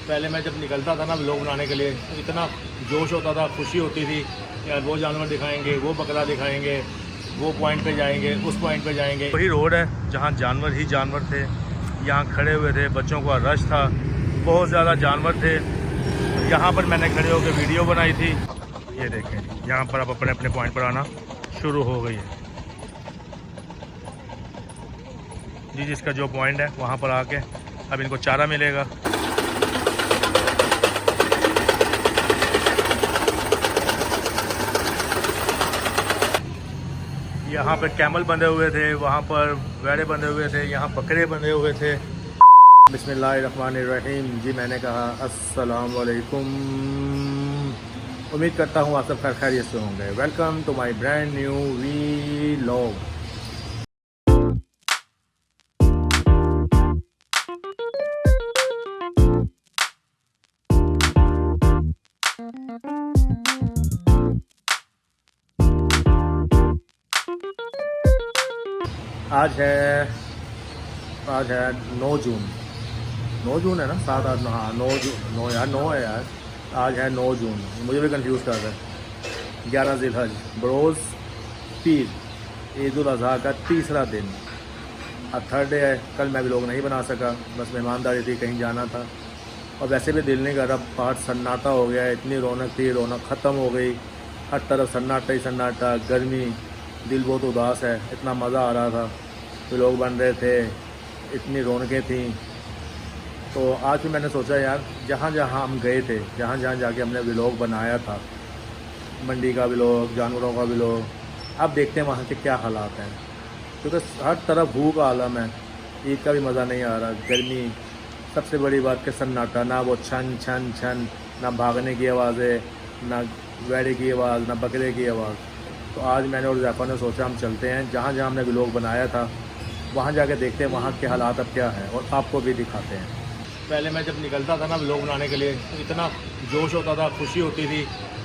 पहले मैं जब निकलता था ना व्लॉग बनाने के लिए तो इतना जोश होता था, खुशी होती थी यार वो जानवर दिखाएंगे, वो बकरा दिखाएंगे, वो पॉइंट पे जाएंगे, उस पॉइंट पे जाएंगे। वही रोड है जहाँ जानवर ही जानवर थे, यहाँ खड़े हुए थे, बच्चों का रश था, बहुत ज़्यादा जानवर थे। यहाँ पर मैंने खड़े होकर वीडियो बनाई थी। ये देखें यहाँ पर अब अपने अपने पॉइंट पर आना शुरू हो गई है जी। जिसका जो पॉइंट है वहाँ पर आके अब इनको चारा मिलेगा। यहाँ पर कैमल बंधे हुए थे, वहाँ पर वैड़े बंधे हुए थे, यहाँ बकरे बंधे हुए थे। बिस्मिल्लाहिर्रहमानिर्रहीम। जी मैंने कहा अस्सलाम वालेकुम। उम्मीद करता हूँ आप सब खैरियत से होंगे। Welcome to my brand new vlog. आज है 9 जून। 9 जून है ना, 7-8 हाँ 9 जून, 9 यार 9 है यार। आज है 9 जून, मुझे भी कंफ्यूज कर रहा है। 11 ज़िलहज बरोज़ पीर, ईद उल अज़हा का तीसरा दिन। अब थर्ड डे है। कल मैं भी लोग नहीं बना सका, बस मेहमानदारी थी, कहीं जाना था। और वैसे भी दिल नहीं कर रहा, बाहर सन्नाटा हो गया। इतनी रौनक थी, रौनक ख़त्म हो गई। हर तरफ सन्नाटा ही सन्नाटा, गर्मी, दिल बहुत उदास है। इतना मज़ा आ रहा था, तो लोग बन रहे थे, इतनी रौनकें थी। तो आज भी मैंने सोचा यार जहाँ जहाँ हम गए थे, जहाँ जहाँ जाके हमने व्लॉग बनाया था, मंडी का व्लॉग, जानवरों का व्लॉग, अब देखते हैं वहाँ के क्या हालात हैं। क्योंकि हर तरफ भूख आलम है, ईद का भी मज़ा नहीं आ रहा, गर्मी, सबसे बड़ी बात कि सन्नाटा, ना वो छन छन छन, ना भागने की आवाज़ें, ना वैड़े की आवाज़, ना बकरे की आवाज़। तो आज मैंने और ज़ैफ़ा ने सोचा हम चलते हैं जहाँ जहाँ हमने व्लॉग बनाया था, वहाँ जाके देखते हैं वहाँ के हालात अब क्या हैं और आपको भी दिखाते हैं। पहले मैं जब निकलता था ना व्लॉग बनाने के लिए तो इतना जोश होता था, खुशी होती थी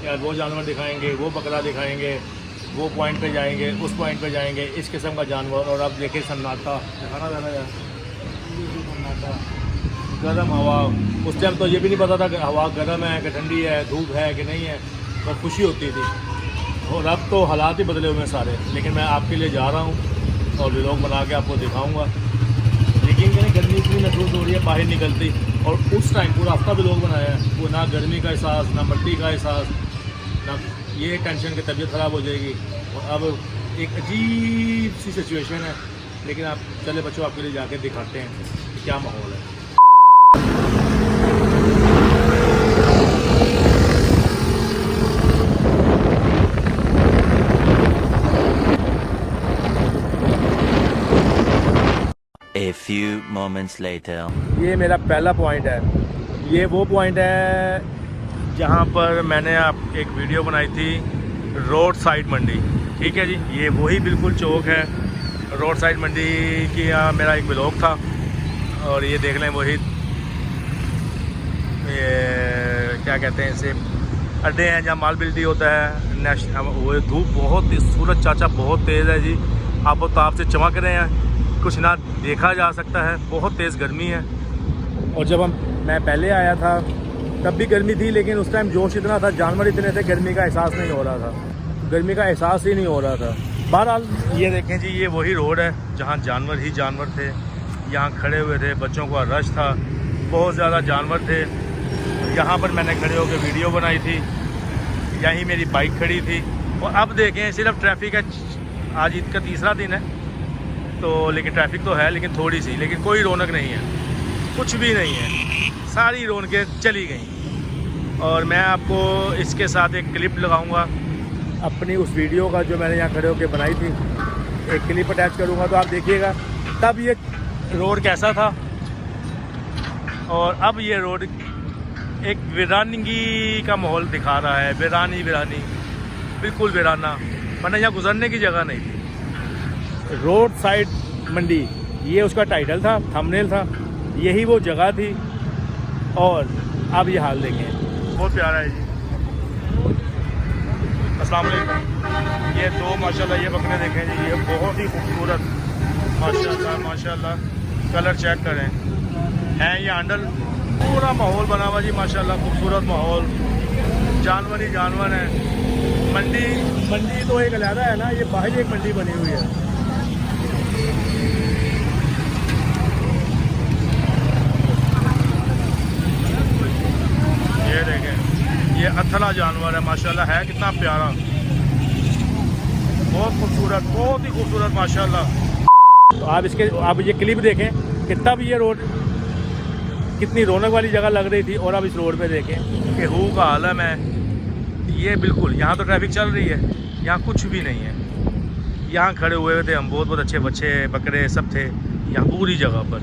यार वो जानवर दिखाएंगे, वो बकरा दिखाएंगे, वो पॉइंट पे जाएंगे, उस पॉइंट पे जाएंगे, इस किस्म का जानवर। और अब देखिए सन्नाटा, दिखाना ज़्यादा यार, सन्नाटा, गर्म हवा। उस टाइम तो ये भी नहीं पता था कि हवा गर्म है कि ठंडी है, धूप है कि नहीं है, तो खुशी होती थी। और अब तो हालात ही बदले हुए हैं सारे। लेकिन मैं आपके लिए जा रहा हूँ और व्लॉग बना के आपको दिखाऊंगा। लेकिन मैंने गर्मी इतनी महसूस हो रही है बाहर निकलती, और उस टाइम पूरा हफ्ता व्लॉग बनाया है, वो ना गर्मी का एहसास, ना मट्टी का एहसास, ना ये टेंशन की तबीयत ख़राब हो जाएगी। और अब एक अजीब सी सिचुएशन है। लेकिन आप चले बच्चों, आपके लिए जाके दिखाते हैं कि क्या माहौल है। A few moments later. ये मेरा पहला पॉइंट है। ये वो पॉइंट है जहाँ पर मैंने आप एक वीडियो बनाई थी, रोड साइड मंडी। ठीक है जी, ये वही बिल्कुल चौक है रोड साइड मंडी की। यहाँ मेरा एक व्लॉग था और ये देख लें वही, ये क्या कहते हैं इसे, अड्डे हैं जहाँ माल बिल्डी होता है। वो धूप बहुत, सूरज चाचा बहुत तेज़ है जी, आप ताप से चमक रहे हैं, कुछ ना देखा जा सकता है, बहुत तेज़ गर्मी है। और जब मैं पहले आया था तब भी गर्मी थी, लेकिन उस टाइम जोश इतना था, जानवर इतने थे, गर्मी का एहसास नहीं हो रहा था, गर्मी का एहसास ही नहीं हो रहा था। बहरहाल ये देखें जी, ये वही रोड है जहाँ जानवर ही जानवर थे, यहाँ खड़े हुए थे, बच्चों का रश था, बहुत ज़्यादा जानवर थे। यहाँ पर मैंने खड़े होकर वीडियो बनाई थी, यहीं मेरी बाइक खड़ी थी। और अब देखें सिर्फ ट्रैफिक है, आज ईद का तीसरा दिन है तो, लेकिन ट्रैफिक तो है, लेकिन थोड़ी सी, लेकिन कोई रौनक नहीं है, कुछ भी नहीं है, सारी रौनकें चली गई। और मैं आपको इसके साथ एक क्लिप लगाऊंगा अपनी उस वीडियो का जो मैंने यहाँ खड़े होकर बनाई थी, एक क्लिप अटैच करूँगा, तो आप देखिएगा तब ये रोड कैसा था और अब ये रोड एक वीरानगी का माहौल दिखा रहा है। वीरानी बिल्कुल वीराना, वरना यहाँ गुजरने की जगह नहीं थी। रोड साइड मंडी, ये उसका टाइटल था, थंबनेल था, यही वो जगह थी। और अब ये हाल देखें, बहुत प्यारा है जी। अस्सलाम वालेकुम। ये दो माशाल्लाह ये बकरे देखें जी, ये बहुत ही खूबसूरत माशाल्लाह, कलर चेक करें, हैं ये आंडल पूरा माहौल बना हुआ जी माशाल्लाह, खूबसूरत माहौल, जानवर ही जानवर है। मंडी तो एक अलहदा है ना, ये बाहर एक मंडी बनी हुई है। ये देखें, ये अथला जानवर है माशाल्लाह, है कितना प्यारा, बहुत खूबसूरत, बहुत ही खूबसूरत माशाल्लाह। तो आप ये क्लिप देखें कि तब ये रोड कितनी रौनक वाली जगह लग रही थी, और अब इस रोड पे देखें कि हू का आलम है। ये बिल्कुल, यहाँ तो ट्रैफिक चल रही है, यहाँ कुछ भी नहीं है। यहाँ खड़े हुए थे हम, बहुत बहुत अच्छे बच्चे बकरे सब थे यहाँ पूरी जगह पर।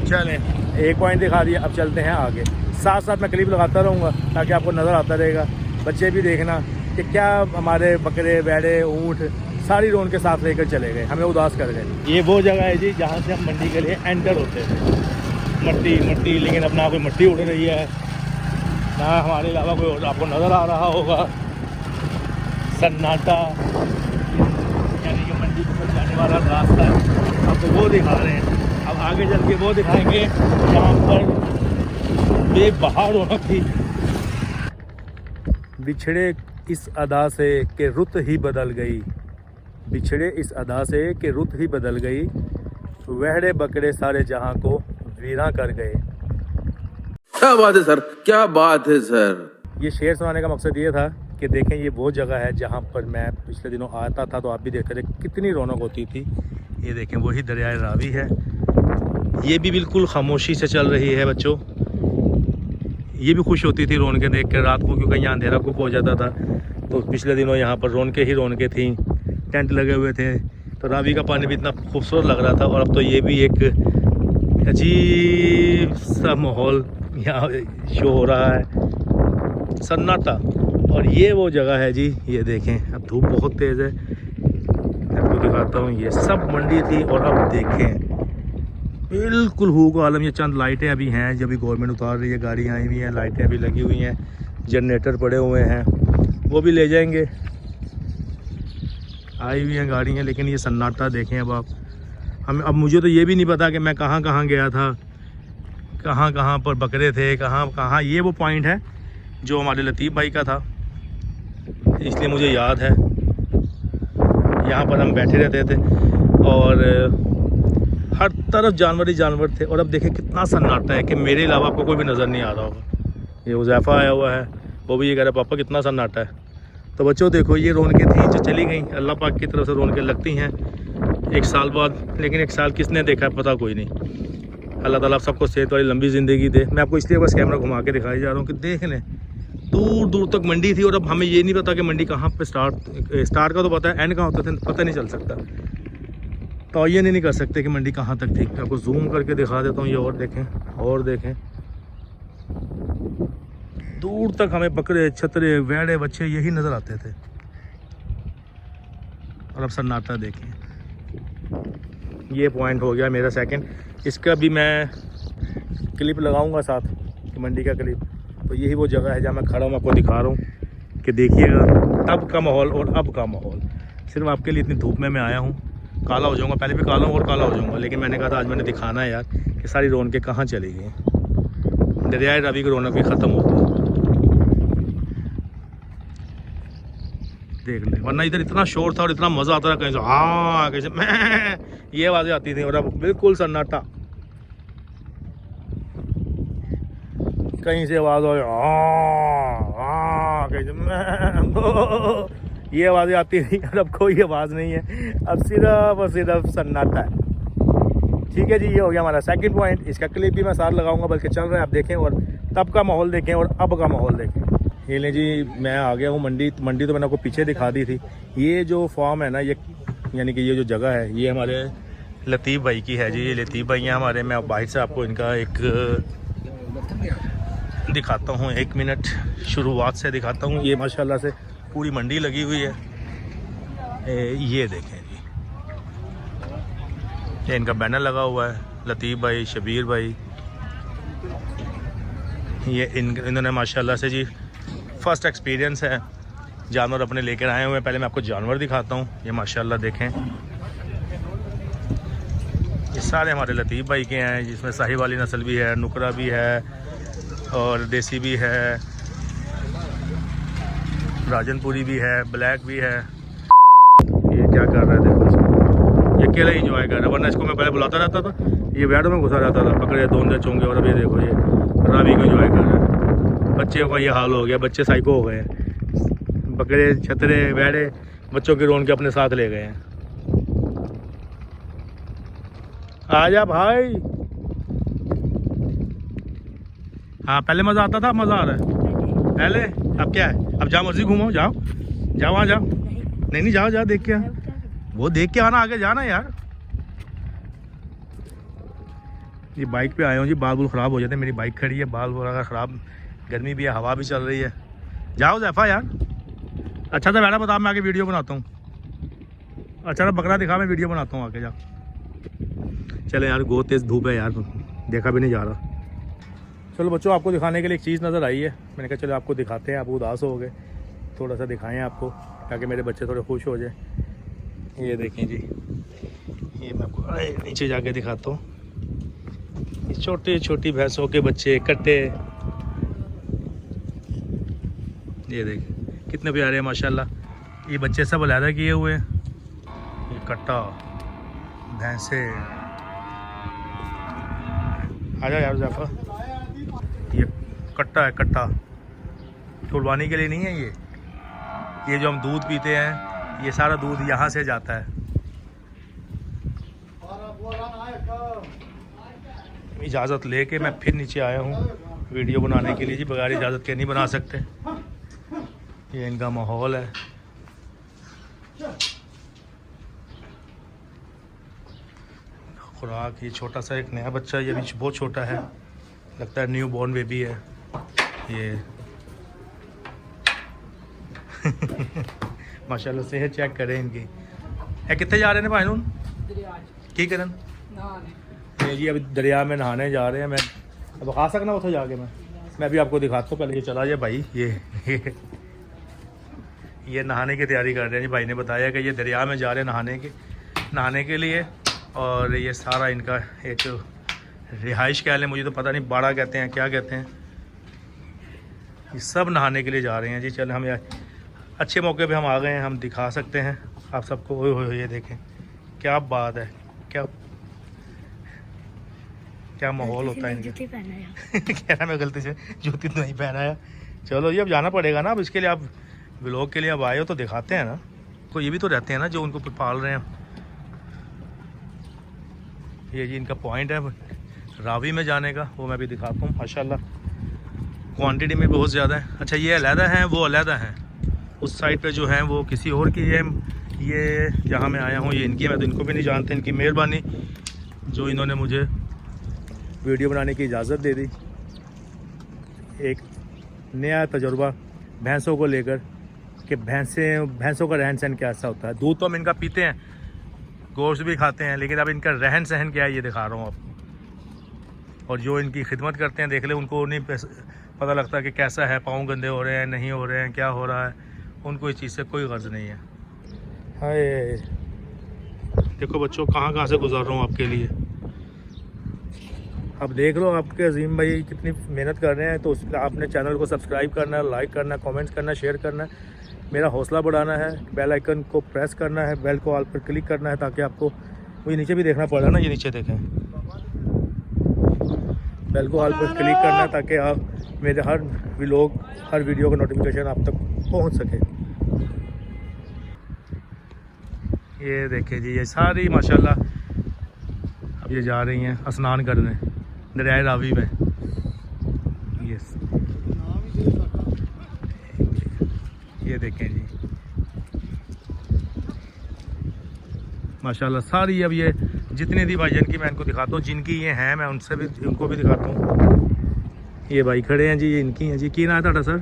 चलें, एक पॉइंट दिखा दिया, अब चलते हैं आगे। साथ साथ मैं क्लिप लगाता रहूँगा ताकि आपको नज़र आता रहेगा। बच्चे भी देखना कि क्या हमारे बकरे बैड़े ऊँट सारी रोड के साथ लेकर चले गए, हमें उदास कर गए। ये वो जगह है जी जहाँ से हम मंडी के लिए एंटर होते हैं। मट्टी, लेकिन अब ना कोई मट्टी उड़ रही है, ना हमारे अलावा कोई और आपको नज़र आ रहा होगा। सन्नाटा, यानी कि मंडी पर जाने वाला रास्ता है, आपको वो दिखा रहे हैं। अब आगे चल के वो दिखाएंगे जहाँ पर बेबहार रौनक थी। बिछड़े इस अदा से कि रुत ही बदल गई, बिछड़े इस अदा से कि रुत ही बदल गई, वहड़े बकरे सारे जहां को वीरा कर गए। क्या बात है सर, क्या बात है सर। ये शेर सुनाने का मकसद ये था कि देखें, ये वो जगह है जहां पर मैं पिछले दिनों आता था, तो आप भी देखते थे कितनी रौनक होती थी। ये देखें, वही दरियाए रावी है, ये भी बिल्कुल खामोशी से चल रही है बच्चों। ये भी खुश होती थी रौनकें देख कर रात को, क्योंकि यहाँ अंधेरा खूब हो जाता था। तो पिछले दिनों यहाँ पर रौनकें ही रौनकें थी, टेंट लगे हुए थे, तो रावी का पानी भी इतना खूबसूरत लग रहा था। और अब तो ये भी एक अजीब सा माहौल यहाँ शो हो रहा है, सन्नाटा। और ये वो जगह है जी, ये देखें, अब धूप बहुत तेज़ है, मैं आपको दिखाता हूँ। ये सब मंडी थी, और अब देखें बिल्कुल हू का आलम। ये चंद लाइटें अभी हैं, जब भी गवर्नमेंट उतार रही है, गाड़ियाँ आई हुई हैं, लाइटें अभी लगी हुई हैं, जनरेटर पड़े हुए हैं, वो भी ले जाएंगे, आई हुई हैं गाड़ियाँ। लेकिन ये सन्नाटा देखें अब आप। अब मुझे तो ये भी नहीं पता कि मैं कहाँ कहाँ गया था, कहाँ कहाँ पर बकरे थे, कहाँ कहाँ। ये वो पॉइंट है जो हमारे लतीफ़ भाई का था, इसलिए मुझे याद है। यहाँ पर हम बैठे रहते थे और हर तरफ जानवर ही जानवर थे। और अब देखें कितना सन्नाटा है कि मेरे अलावा आपको कोई भी नज़र नहीं आ रहा होगा। ये हुज़ैफ़ा आया हुआ है, वो भी ये कह रहा है पापा कितना सन्नाटा है। तो बच्चों देखो, ये रौनकें थी जो चली गई, अल्लाह पाक की तरफ से रौनकें लगती हैं एक साल बाद। लेकिन एक साल किसने देखा है पता कोई नहीं। अल्लाह ताला सबको सेहत वाली लंबी ज़िंदगी दे। मैं आपको इसलिए बस कैमरा घुमा के दिखाई जा रहा हूँ कि देख लें, दूर दूर तक मंडी थी। और अब हमें ये नहीं पता कि मंडी कहाँ पे स्टार्ट का तो पता है, एंड कहाँ होता था पता नहीं चल सकता, तो ये नहीं कर सकते कि मंडी कहाँ तक थी। मैं आपको जूम करके दिखा देता हूँ। ये और देखें, दूर तक हमें बकरे, छतरे, वेड़े, बच्चे यही नज़र आते थे। और अब सन्नाटा देखें, ये पॉइंट हो गया मेरा सेकंड। इसका भी मैं क्लिप लगाऊंगा साथ, मंडी का क्लिप। तो यही वो जगह है जहाँ मैं खड़ा हूँ, मैं आपको दिखा रहा हूँ कि देखिएगा तब का माहौल और अब का माहौल। सिर्फ आपके लिए इतनी धूप में मैं आया हूँ, काला हो जाऊँगा, पहले भी काला हूँ और काला हो जाऊँगा, लेकिन मैंने कहा था आज मैंने दिखाना है यार कि सारी रौनकें कहाँ चली गई। दरियाए रावी की रौनक भी ख़त्म होती है, देख ले। वरना इधर इतना शोर था और इतना मज़ा आता था, कहीं से हाँ, कहीं से मैं, ये आवाज़ें आती थी। और अब बिल्कुल सन्नाटा, कहीं से आवाज़ हो हाँ, कहीं से मैं, ये आवाज़ें आती थी। और अब कोई आवाज़ नहीं है, अब सिर्फ और सिर्फ सन्नाटा है। ठीक है जी, ये हो गया हमारा सेकंड पॉइंट। इसका क्लिप भी मैं साथ लगाऊंगा, बल्कि चल रहा है, आप देखें। और तब का माहौल देखें और अब का माहौल देखें। ये लें जी, मैं आ गया हूँ मंडी तो मैंने आपको पीछे दिखा दी थी। ये जो फॉर्म है ना, ये यानी कि ये जो जगह है, ये हमारे लतीफ़ भाई की है जी। ये लतीफ़ भाई हैं हमारे। मैं बाहर से आपको इनका एक दिखाता हूँ, 1 मिनट शुरुआत से दिखाता हूँ। ये माशाल्लाह से पूरी मंडी लगी हुई है। ये देखें जी, ये इनका बैनर लगा हुआ है, लतीफ़ भाई, शबीर भाई। ये इन्होंने माशाल्लाह से जी फर्स्ट एक्सपीरियंस है, जानवर अपने लेकर आए हुए हैं। पहले मैं आपको जानवर दिखाता हूँ। ये माशाल्लाह देखें, ये सारे हमारे लतीफ़ भाई के हैं, जिसमें साहिवाली नस्ल भी है, नुकरा भी है और देसी भी है, राजनपुरी भी है, ब्लैक भी है। ये क्या कर रहा है देखो इसको, ये अकेला ही इंजॉय कर रहा है, वरना इसको मैं पहले बुलाता रहता था, ये बैडों में घुसा रहता था, पकड़े दोंदे चोंगे। और अभी देखो ये रावी को इंजॉय कर रहा है। बच्चे का ये हाल हो गया, बच्चे साइको हो गए हैं, बकरे छतरे बैडे बच्चों की रोन के अपने साथ ले गए हैं। आजा भाई। हाँ पहले मज़ा आता था, अब मज़ा आ रहा है। पहले अब क्या है, अब जाओ मर्जी घूमो, जाओ जाओ वहाँ जाओ। नहीं जाओ जाओ देख के आ, वो देख के आना, आगे जाना यार। ये बाइक पे आया हूँ जी, बाल बुल ख़राब हो जाते हैं, मेरी बाइक खड़ी है, बाल बुल ख़राब, गर्मी भी है, हवा भी चल रही है। जाओ ज़ैफ़ा यार, अच्छा था बैठा, बता मैं आगे वीडियो बनाता हूँ। अच्छा ना बकरा दिखा, मैं वीडियो बनाता हूँ आके। जा चले यार, बहुत तेज़ धूप है यार, देखा भी नहीं जा रहा। चलो बच्चों, आपको दिखाने के लिए एक चीज़ नज़र आई है, मैंने कहा चलो आपको दिखाते हैं। आप उदास हो गए, थोड़ा सा दिखाएं आपको, ताकि मेरे बच्चे थोड़े खुश हो जाए। ये देखें जी, ये मैं आपको नीचे जाके दिखाता हूँ। ये छोटी छोटी भैंसों के बच्चे कट्टे, ये देखें कितने प्यारे हैं माशाल्लाह। ये बच्चे सब अलहदा किए हुए हैं। ये कट्टा भैंसे, आ जाओ यार ज़ैफ़ा। ये कट्टा है, कट्टा कुर्बानी के लिए नहीं है। ये जो हम दूध पीते हैं, ये सारा दूध यहाँ से जाता है। इजाज़त लेके मैं फिर नीचे आया हूँ वीडियो बनाने के लिए जी, बगैर इजाज़त के नहीं बना सकते। ये इनका माहौल है। खुराक, ये छोटा सा एक नया बच्चा, ये भी बहुत छोटा है, लगता है न्यू बॉर्न बेबी है ये। माशाल्लाह सेहत चेक करें इनकी। है कितने जा रहे हैं भाई नून की करन? नहीं जी, अभी दरिया में नहाने जा रहे हैं। मैं अब खा सकना उसे जाके, मैं भी आपको दिखाता हूँ। पहले ये चला जाए भाई, ये नहाने की तैयारी कर रहे हैं जी। भाई ने बताया कि ये दरिया में जा रहे हैं नहाने के लिए। और ये सारा इनका एक रिहाइश कह लें, मुझे तो पता नहीं बाड़ा कहते हैं क्या कहते हैं। ये सब नहाने के लिए जा रहे हैं जी। चल हम अच्छे मौके पे हम आ गए हैं, हम दिखा सकते हैं आप सबको। ओए होए ये देखें क्या बात है, क्या माहौल होता है इनका। कह रहा मैं गलती से जूती तो नहीं पहनाया। चलो ये अब जाना पड़ेगा ना, अब इसके लिए आप व्लॉग के लिए अब आए हो तो दिखाते हैं ना। तो ये भी तो रहते हैं ना जो उनको पाल रहे हैं। ये जी इनका पॉइंट है रावी में जाने का, वो मैं भी दिखाता हूँ। माशाल्लाह क्वांटिटी में बहुत ज़्यादा है। अच्छा ये अलहदा हैं, वो अलहदा हैं। उस साइड पे जो है वो किसी और की है। ये जहाँ मैं आया हूँ ये इनकी है, मैं तो इनको भी नहीं जानता। इनकी मेहरबानी जो इन्होंने मुझे वीडियो बनाने की इजाज़त दे दी। एक नया तजुर्बा भैंसों को लेकर कि भैंसों का रहन सहन कैसा होता है। दूध तो हम इनका पीते हैं, गोश्त भी खाते हैं, लेकिन अब इनका रहन सहन क्या है ये दिखा रहा हूँ आपको। और जो इनकी खिदमत करते हैं देख ले, उनको नहीं पता लगता कि कैसा है, पाँव गंदे हो रहे हैं नहीं हो रहे हैं, क्या हो रहा है, उनको इस चीज़ से कोई गर्ज नहीं है। हाय देखो बच्चों, कहाँ से गुजार रहा हूँ आपके लिए। अब देख लो आपके अजीम भाई कितनी मेहनत कर रहे हैं, तो उसके आपने चैनल को सब्सक्राइब करना है, लाइक करना है, कमेंट्स करना है, शेयर करना है, मेरा हौसला बढ़ाना है। बेल आइकन को प्रेस करना है, बेल को ऑल पर क्लिक करना है, ताकि आपको मुझे नीचे भी देखना पड़ा ना, ये नीचे देखें, बेल को ऑल पर क्लिक करना है ताकि आप मेरे हर व्लॉग हर वीडियो का नोटिफिकेशन आप तक पहुंच सके। ये देखें जी, ये सारी माशाल्लाह अब ये जा रही हैं स्नान करने दरिया रावी में। यस ये देखें जी माशाल्लाह सारी। अब ये जितने भी भाईजान की मैं इनको दिखाता हूँ, जिनकी ये हैं मैं उनसे भी उनको भी दिखाता हूँ। ये भाई खड़े हैं जी, ये इनकी हैं जी। की नाम है ਤੁਹਾਡਾ सर?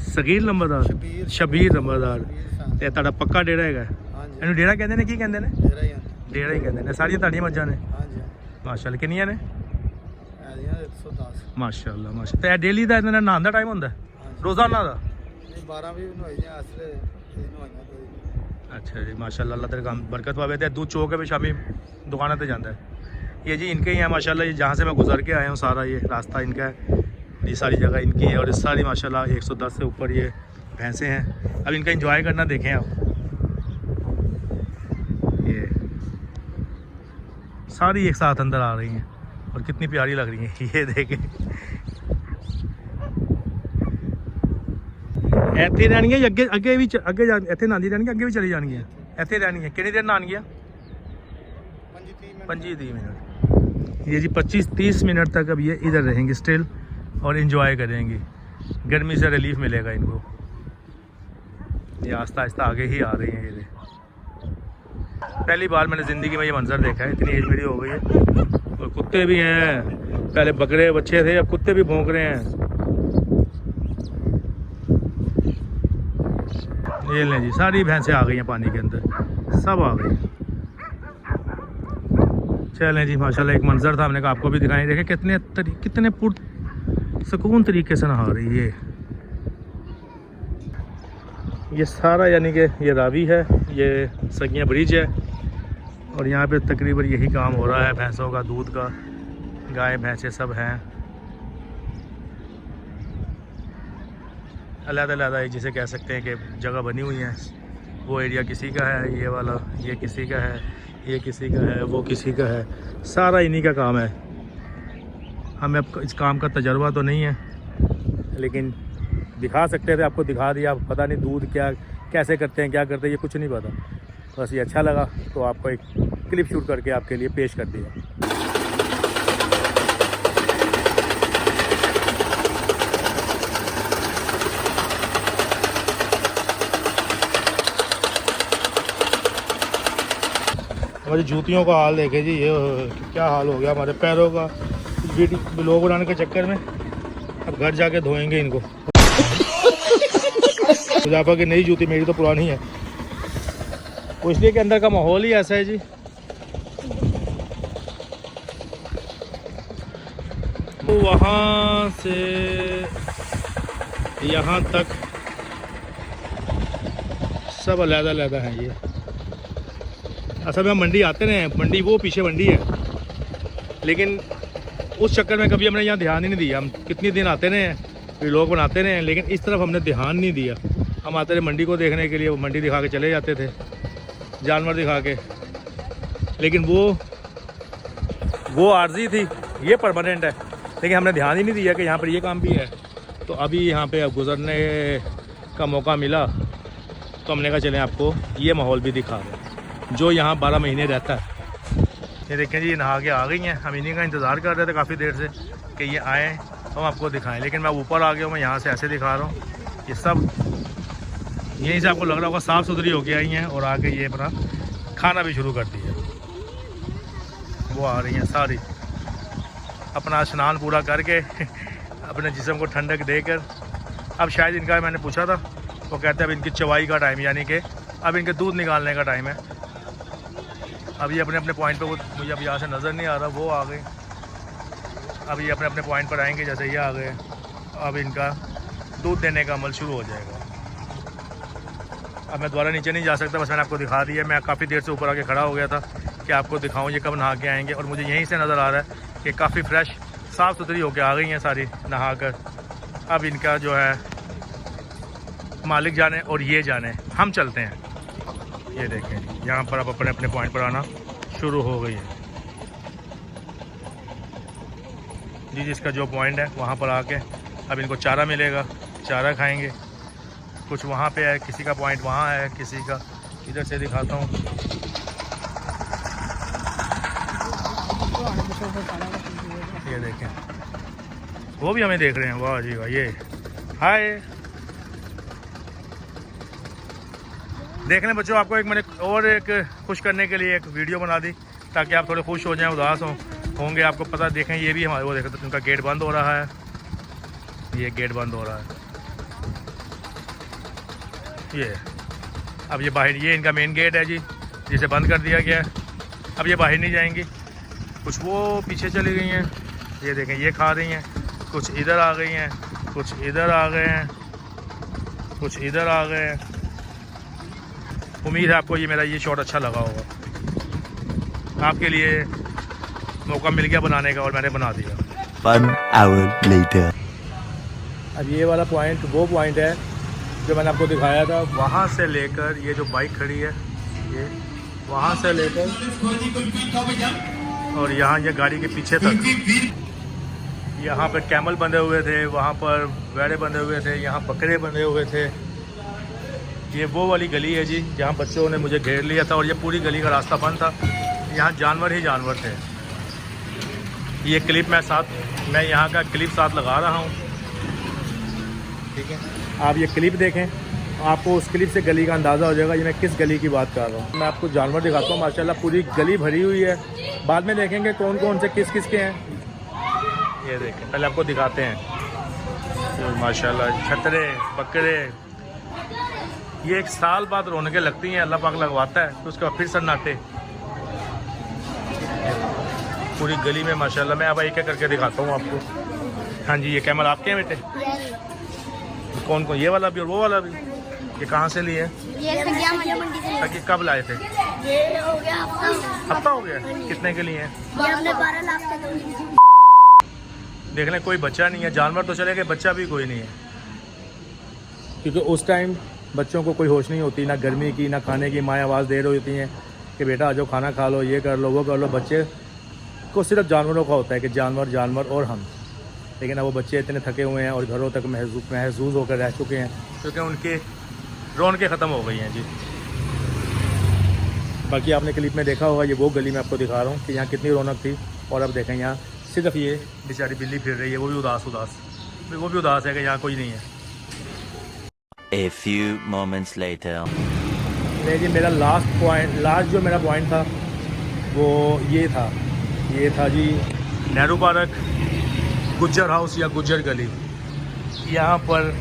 शबीर लंबरदार। शबीर लंबरदार ਇਹ ਤੁਹਾਡਾ ਪੱਕਾ ਡੇਰਾ ਹੈਗਾ? ਇਹਨੂੰ ਡੇਰਾ ਕਹਿੰਦੇ ਨੇ, ਕੀ ਕਹਿੰਦੇ ਨੇ? ਡੇਰਾ ਹੀ ਕਹਿੰਦੇ ਨੇ। ਸਾਰੀਆਂ ਤੁਹਾਡੀਆਂ ਮੱਝਾਂ ਨੇ? ਮਾਸ਼ਾਅੱਲਾ ਕਿੰਨੀਆਂ ਨੇ? 110 ਮਾਸ਼ਾਅੱਲਾ ਮਾਸ਼ਾ। ਤੇ ਡੇਲੀ ਦਾ ਇਹਨਾਂ ਦਾ ਨਹਾਉਣ ਦਾ ਟਾਈਮ ਹੁੰਦਾ ਰੋਜ਼ਾਨਾ ਦਾ? 12 ਵੀ ਨਹਾਈਆਂ ਅਸਲੇ ਨਹਾਈਆਂ। अच्छा जी माशाल्लाह, अल्लाह तेरे काम बरकत पावे। ते दूध चो के भी शामी दुकाना पे जाता है। ये जी इनके ही है माशाल्लाह, ये जहाँ से मैं गुजर के आया हूँ सारा ये रास्ता इनका है, ये सारी जगह इनकी है। और इस सारी माशाल्लाह 110 से ऊपर ये भैंसें हैं। अब इनका एंजॉय करना देखें आप, ये सारी एक साथ अंदर आ रही हैं और कितनी प्यारी लग रही हैं। ये देखें, ਇੱਥੇ ਰਹਿਣਗੀਆਂ ਅੱਗੇ ਅੱਗੇ ਵੀ ਅੱਗੇ ਜਾ ਇੱਥੇ ਨਾਂਦੀ ਰਹਿਣਗੀਆਂ, ਅੱਗੇ ਵੀ ਚਲੀ ਜਾਣਗੀਆਂ, ਇੱਥੇ ਰਹਿਣਗੀਆਂ। ਕਿੰਨੀ ਦੇਰ ਨਾਨਗੀਆਂ? 25-30 मिनट। ये जी 25-30 मिनट तक अब ये इधर रहेंगे स्टिल और इन्जॉय करेंगी। गर्मी से रिलीफ मिलेगा इनको। ये आस्ता आस्ता आगे ही आ रही हैं। ये पहली बार मैंने ज़िंदगी में ये मंज़र देखा है, इतनी एज मेरी हो गई है। और कुत्ते भी हैं, पहले बकरे बच्चे थे, अब कुत्ते भी भौंक रहे हैं। ये लें जी, सारी भैंसें आ गई हैं पानी के अंदर, सब आ गई। चलें जी माशाल्लाह, एक मंजर था, हमने कहा आपको भी दिखाएं। देखें कितने सुकून तरीके से नहा रही है ये सारा, यानी कि ये रावी है, ये सगिया ब्रिज है। और यहाँ पे तकरीबन यही काम हो रहा है, भैंसों का दूध का, गाय भैंसें सब हैं। अलग-अलग जिसे कह सकते हैं कि जगह बनी हुई है। वो एरिया किसी का है, ये वाला ये किसी का है, ये किसी का है, वो किसी का है, सारा इन्हीं का काम है। हमें अब इस काम का तजर्बा तो नहीं है, लेकिन दिखा सकते थे, आपको दिखा दिया। पता नहीं दूध क्या कैसे करते हैं, क्या करते हैं, ये कुछ नहीं पता। बस ये अच्छा लगा तो आपको एक क्लिप शूट करके आपके लिए पेश कर दिया। हमारी जूतियों का हाल देखे जी, ये क्या हाल हो गया हमारे पैरों का। ब्लॉग बनाने के चक्कर में अब घर जाके धोएंगे इनको। मुजाफा की नई जूती, मेरी तो पुरानी है। वो इसलिए कि अंदर का माहौल ही ऐसा है जी। तो वहाँ से यहाँ तक सब अलग-अलग हैं। ये असल में हम मंडी आते रहे हैं, मंडी वो पीछे मंडी है, लेकिन उस चक्कर में कभी हमने यहाँ ध्यान ही नहीं दिया। हम कितने दिन आते रहे हैं, लोग बनाते रहे हैं, लेकिन इस तरफ हमने ध्यान नहीं दिया। हम आते रहे मंडी को देखने के लिए, वो मंडी दिखा के चले जाते थे, जानवर दिखा के। लेकिन वो आर्जी थी, ये परमानेंट है, लेकिन हमने ध्यान ही नहीं दिया कि यहाँ पर ये काम भी है। तो अभी यहाँ पे अब गुजरने का मौका मिला तो हमने कहा चलें आपको ये माहौल भी दिखा दें जो यहाँ 12 महीने रहता है। ये देखें जी, नहा के आ गई हैं। हम इन्हीं का इंतज़ार कर रहे थे काफ़ी देर से कि ये आएँ तो हम आपको दिखाएं, लेकिन मैं ऊपर आ गया हूँ। मैं यहाँ से ऐसे दिखा रहा हूँ। ये सब यहीं से आपको लग रहा होगा साफ़ सुथरी होके आई हैं और आके ये अपना खाना भी शुरू कर दिया। वो आ रही हैं सारी अपना स्नान पूरा करके अपने जिस्म को ठंडक देकर। अब शायद इनका मैंने पूछा था, वो कहते हैं अब इनकी चवाई का टाइम, यानी कि अब इनके दूध निकालने का टाइम है। अब ये अपने अपने पॉइंट पे, वो मुझे अब यहाँ से नज़र नहीं आ रहा, वो आ गए। अब ये अपने अपने पॉइंट पर आएंगे, जैसे ये आ गए। अब इनका दूध देने का अमल शुरू हो जाएगा। अब मैं दोबारा नीचे नहीं जा सकता, बस मैंने आपको दिखा दिया। मैं काफ़ी देर से ऊपर आके खड़ा हो गया था कि आपको दिखाऊं ये कब नहा के आएंगे। और मुझे यहीं से नज़र आ रहा है कि काफ़ी फ्रेश साफ़ सुथरी होके आ गई हैं सारी नहा कर। अब इनका जो है मालिक जाने और ये जाने, हम चलते हैं। ये देखें यहाँ पर अब अपने अपने पॉइंट पर आना शुरू हो गई है जी। जिसका जो पॉइंट है वहाँ पर आके अब इनको चारा मिलेगा, चारा खाएंगे। कुछ वहाँ पे है, किसी का पॉइंट वहाँ है, किसी का इधर से दिखाता हूँ। ये देखें, वो भी हमें देख रहे हैं। वाह जी वाह। ये हाय, देख लें बच्चों, आपको एक मैंने और एक खुश करने के लिए एक वीडियो बना दी ताकि आप थोड़े खुश हो जाएं, उदास होंगे। आपको पता, देखें ये भी हमारे, वो देखें तो उनका गेट बंद हो रहा है। ये गेट बंद हो रहा है। ये अब ये बाहर, ये इनका मेन गेट है जी, जिसे बंद कर दिया गया है। अब ये बाहर नहीं जाएंगी। कुछ वो पीछे चली गई हैं, ये देखें ये खा रही हैं। कुछ इधर आ गई हैं, कुछ इधर आ गए हैं, कुछ इधर आ गए हैं। उम्मीद है आपको ये मेरा ये शॉट अच्छा लगा होगा। आपके लिए मौका मिल गया बनाने का और मैंने बना दिया। 1 hour later. अब ये वाला पॉइंट वो पॉइंट है जो मैंने आपको दिखाया था। वहाँ से लेकर ये जो बाइक खड़ी है, ये वहाँ से लेकर और यहाँ ये गाड़ी के पीछे तक, यहाँ पे कैमल बंधे हुए थे, वहाँ पर बैड़े बंधे हुए थे, यहाँ बकरे बंधे हुए थे। ये वो वाली गली है जी जहाँ बच्चों ने मुझे घेर लिया था और ये पूरी गली का रास्ता बंद था। यहाँ जानवर ही जानवर थे। ये क्लिप मैं यहाँ का क्लिप साथ लगा रहा हूँ, ठीक है। आप ये क्लिप देखें, आपको उस क्लिप से गली का अंदाज़ा हो जाएगा ये मैं किस गली की बात कर रहा हूँ। मैं आपको जानवर दिखाता हूँ। माशाल्लाह पूरी गली भरी हुई है। बाद में देखेंगे कौन कौन से किस किस के हैं। ये देखें, पहले आपको दिखाते हैं। तो माशाल्लाह छतरे, बकरे, ये 1 साल बाद रौनकें लगती हैं, अल्लाह पाक लगवाता है, तो उसके बाद फिर सन्नाटे पूरी गली में माशाल्लाह। मैं अब एक एक करके दिखाता हूँ आपको। हाँ जी, ये कैमल आपके हैं बेटे? कौन कौन? ये वाला भी और वो वाला भी? ये कहाँ से लिए? ताकि कब लाए थे? ये हो गया हफ्ता हो गया। कितने के लिए हैं? ये हमने 12 लाख का देख लें, कोई बच्चा नहीं है। जानवर तो चले गए, बच्चा भी कोई नहीं है, क्योंकि उस टाइम बच्चों को कोई होश नहीं होती, ना गर्मी की ना खाने की। माँ आवाज़ दे रही होती हैं कि बेटा आ जाओ, खाना खा लो, ये कर लो, वो कर लो। बच्चे को सिर्फ जानवरों का होता है कि जानवर जानवर और हम। लेकिन अब वो बच्चे इतने थके हुए हैं और घरों तक महसूस होकर रह चुके हैं, क्योंकि उनकी रौनकें ख़त्म हो गई हैं जी। बाकी आपने क्लिप में देखा होगा, ये वो गली मैं आपको दिखा रहा हूँ कि यहाँ कितनी रौनक थी। और अब देखें यहाँ सिर्फ ये बेचारी बिल्ली फिर रही है, वो भी उदास है कि यहाँ कोई नहीं है। A few moments later. नहीं जी, मेरा लास्ट जो मेरा पॉइंट था वो ये था जी नेहरू पार्क, गुज्जर हाउस या गुज्जर गली। यहाँ पर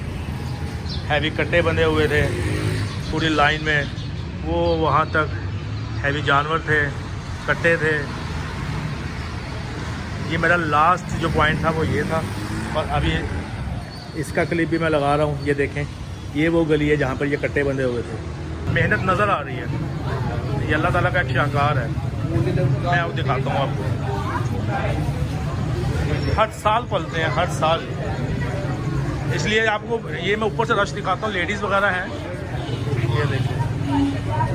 हैवी कट्टे बंधे हुए थे पूरी लाइन में। वो वहाँ तक हैवी जानवर थे, कट्टे थे। ये मेरा लास्ट जो पॉइंट था वो ये था। और अभी इसका क्लिप भी मैं लगा रहा हूँ। ये देखें, ये वो गली है जहाँ पर ये कट्टे बंधे हुए थे। मेहनत नज़र आ रही है। ये अल्लाह ताला का एक शाहकार है। मैं अब दिखाता हूँ आपको। हर साल पलते हैं, हर साल। इसलिए आपको ये मैं ऊपर से रश दिखाता हूँ। लेडीज़ वगैरह हैं, ये देखें,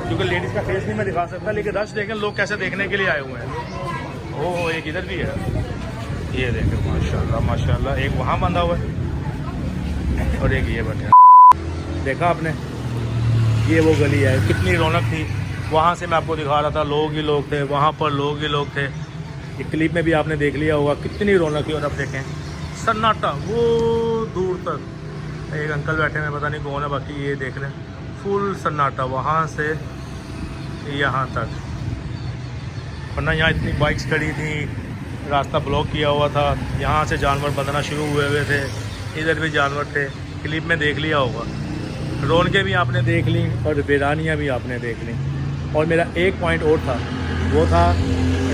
क्योंकि लेडीज़ का फेस नहीं मैं दिखा सकता, लेकिन रश देखें लोग कैसे देखने के लिए आए हुए हैं। ओह, एक इधर भी है, ये देखें माशाल्लाह माशाल्लाह। एक वहाँ बंधा हुआ है और एक ये बैठा। देखा आपने, ये वो गली है। कितनी रौनक थी। वहाँ से मैं आपको दिखा रहा था, लोग ही लोग थे, वहाँ पर लोग ही लोग थे। ये क्लिप में भी आपने देख लिया होगा कितनी रौनक थी। और अब देखें सन्नाटा, वो दूर तक एक अंकल बैठे हैं, पता नहीं कौन है, बाकी ये देख लें फुल सन्नाटा वहाँ से यहाँ तक। वरना यहाँ इतनी बाइक्स खड़ी थी, रास्ता ब्लॉक किया हुआ था। यहाँ से जानवर बंधना शुरू हुए थे, इधर भी जानवर थे। क्लिप में देख लिया होगा। रौनकें भी आपने देख ली और वीरानियाँ भी आपने देख ली। और मेरा एक पॉइंट और था, वो था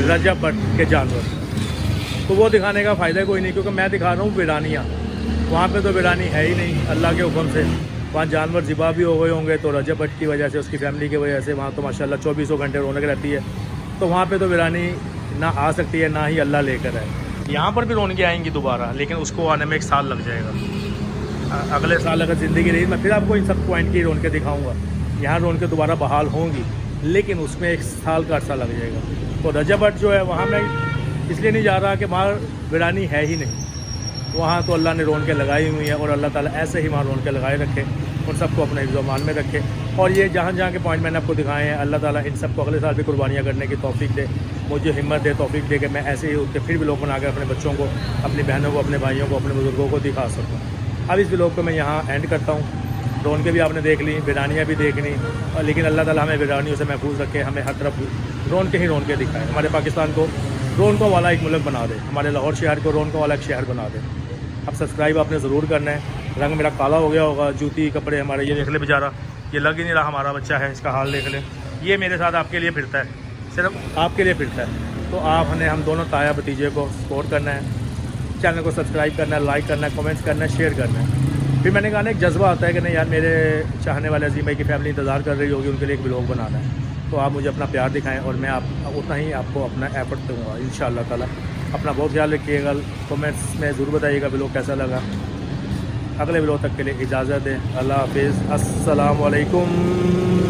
रजब भट्ट के जानवर। तो वो दिखाने का फ़ायदा कोई नहीं, क्योंकि मैं दिखा रहा हूँ वीरानियाँ। वहाँ पे तो वीरानी है ही नहीं, अल्लाह के हुक्म से। वहाँ जानवर ज़िबा भी हो गए होंगे, तो रजब भट्ट की वजह से, उसकी फैमिली की वजह से वहाँ तो माशाल्लाह 24 घंटे रौनक रहती है। तो वहाँ पे तो वीरानी ना आ सकती है, ना ही अल्लाह लेकर आए। यहाँ पर भी रौनकें आएंगी दोबारा, लेकिन उसको आने में 1 साल लग जाएगा। अगले साल अगर ज़िंदगी रही, मैं फिर आपको इन सब पॉइंट की रौनकें दिखाऊँगा। यहाँ रौनकें दोबारा बहाल होंगी, लेकिन उसमें 1 साल का अर्सा लग जाएगा। तो रजब भट्ट जो है वहाँ मैं इसलिए नहीं जा रहा कि वहाँ वीरानी है ही नहीं। वहाँ तो अल्लाह ने रौनकें लगाई हुई हैं, और अल्लाह ताला ऐसे ही वहाँ रौनकें लगाए रखे, उन सबको अपने हिफ्ज़-ओ-अमान में रखे। और ये जहाँ के पॉइंट मैंने आपको दिखाए हैं, अल्लाह ताला इन सबको अगले साल भी कुर्बानियाँ करने की तौफीक दे, मुझे हिम्मत दे, तौफीक दे कि मैं ऐसे ही उठ के फिर भी लोग बना कर अपने बच्चों को, अपनी बहनों को, अपने भाइयों को, अपने बुज़ुर्गों को दिखा सकूँ। अब इस व्लॉग को मैं यहाँ एंड करता हूँ। रौनकें भी आपने देख ली, वीरानियाँ भी देख ली, और लेकिन अल्लाह ताला हमें वीरानियों से महफूज रखे, हमें हर तरफ रौनकें ही रौनकें दिखाए। हमारे पाकिस्तान को रौनकों वाला एक मुल्क बना दे, हमारे लाहौर शहर को रौनकों वाला एक शहर बना दे। अब सब्सक्राइब आपने ज़रूर करना है। रंग मेरा काला हो गया होगा, जूती कपड़े हमारे, ये देख ले बेचारा, ये लग ही नहीं रहा हमारा बच्चा है, इसका हाल देख ले। ये मेरे साथ आपके लिए फिरता है, सिर्फ आपके लिए फिरता है। तो आपने हम दोनों ताया भतीजे को सपोर्ट करना है, चैनल को सब्सक्राइब करना है, लाइक करना है, कमेंट्स करना है, शेयर करना है। फिर मैंने कहा ना एक जज्बा आता है कि नहीं यार मेरे चाहने वाले अजीम भाई की फैमिली इंतज़ार कर रही होगी, उनके लिए एक ब्लॉग बनाना है, तो आप मुझे अपना प्यार दिखाएं और मैं आप उतना ही आपको अपना एफर्ट दूँगा इंशाअल्लाह ताला। अपना बहुत ख्याल रखिएगा, कमेंट्स में ज़रूर बताइएगा ब्लॉग कैसा लगा। अगले ब्लॉग तक के लिए इजाज़त दें, अल्लाह हाफिज़, अस्सलाम वालेकुम।